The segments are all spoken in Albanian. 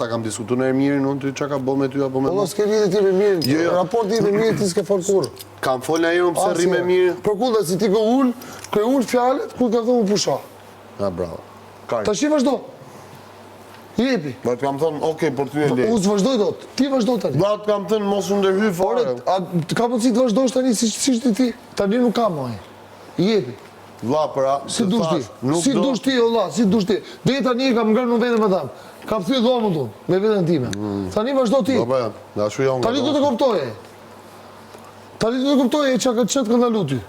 ta kam diskutuar në Ermirin, unë ty çka ka bë me ty apo me mua? Po s'ke lidhje ti me Mirin. Raporti me Mirin ti s'ke fol kurrë. Kam fol ai unë pse rri me Mirin. Për kundër si ti ke ul fjalët kur ka thënë pusha. Ah, bravo. Tash i vazhdo. Jepi. Ma të kam thënë, okej, për ty e lej. Unë s'vazhdoj dot. Ti vazhdo tani. Ma të kam thënë, mos u ndërhyj fare. Ka mundësi të vazhdosh tani si ti. Tani nuk ka më. Jepi. Vlla, si dush ti. Si dush ti, valla, si dush ti. Deri tani kam ngrënë në vetëm atam. Kam thyer dhomën tonë me veten time. Tani vazhdo ti. Po, dashu jon. Tani do të kuptoje. Tani do të kuptoje çka ka ndalu ty.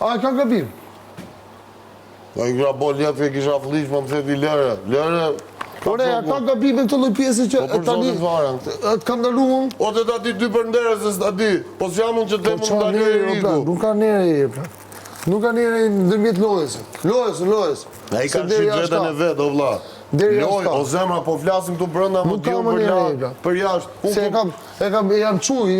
A ka gabim? Ai gra bol ja fe kisha flish, më thëti lëre. Ore, ka gabim këtë lloj pjesë që tani kam ndalu unë. O të ta ti ty për nderë se s'ta di. Po s'jam unë që të mund ta lëre Riku. Nuk ka nere. Nuk ka nere ndërmjet lojës. Lojës. Ai ka shit vetën e vet, o vlla. Loj, o zemra, po flasim këtu brenda më diu për jashtë. Se jam çuj,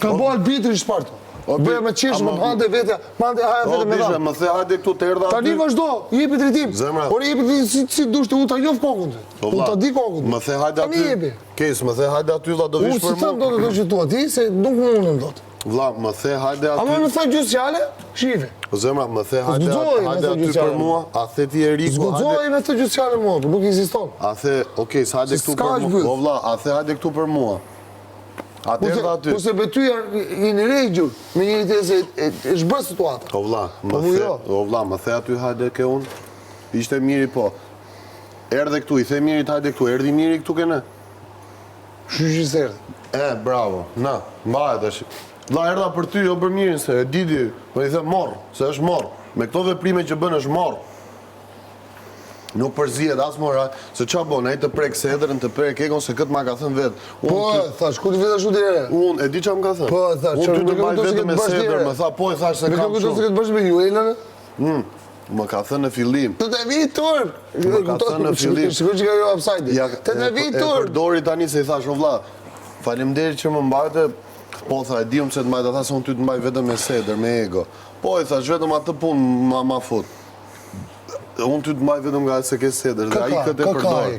kam bë arbitri i Sparta. Bëja me qeshë, më hante vetja, haja vetë me dha. Më the hajde këtu të erdha aty. Tani vazhdo, jepi drejtim. Ore jepi drejtim si dushte, unë ta njoh kokën. Unë ta di kokën. Më the hajde aty. Tani jepi. Kes, më the hajde aty, vlla do vish për mua. Unë si them do të qytua ti, se nuk mundem dot. Vlla, më the hajde aty. A më thon gjysë fjale? Shive. Po zemra, më the hajde aty për mua, a the ti e Riku. Zguxoj me të gjysë fjale mua, nuk ekziston. A the, okej, sa hajde këtu për mua. Po vlla, a the hajde këtu për mua. Atëherë aty. Kurse betyja i në regjur, me njëri tjetër se e shbër situata. O vlla, më the aty hajde ke unë. Ishte miri po. Erdhe këtu, i the mirit hajde këtu, erdhi miri këtu ke ne. Shyshi se erdhe. Bravo. Na, mbahet tash. Vlla erdha për ty, jo për mirin se e diti. Po i the morr, se është morr. Me këto veprime që bën është morr. Nuk përzihet as mora, se ç'a bën, ai të prek sedrën, të prek ekon se këtë ma ka thënë vet. Po, thash, ku ti vetë ashtu dire? Unë e di ç'a më ka thënë. Po, thash, unë ty të mbaj vetëm me sedrën, më tha po e thash se kam shumë. Me këtë të bësh me ju, Elën? Më ka thënë në fillim. Të të vi tur. Më ka thënë në fillim. Shikoj që ka jo upside. Të të vi tur. E përdori tani se i thash, o vlla, faleminderit që më mbajte. Po tha, e di unë se të mbajtë, tha se unë ty të mbaj vetëm me sedër, me ego. Po i thash, vetëm atë punë ma fut. Unë ty të mbaj vetëm nga se ke sedër, dhe a i këtë e përdoj.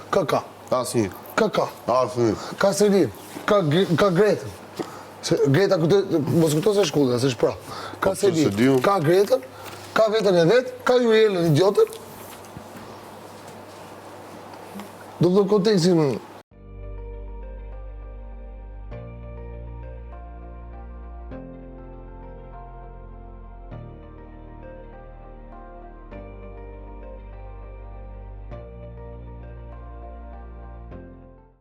Kaka. Asnjë. Kaka. Asnjë. Ka Selin, ka Gretën. Greta, mos këto se shkullë, se shpra. Ka Selin, ka Gretën, ka vetën e vetë, ka Jurielën idiotën. Do të kontekstin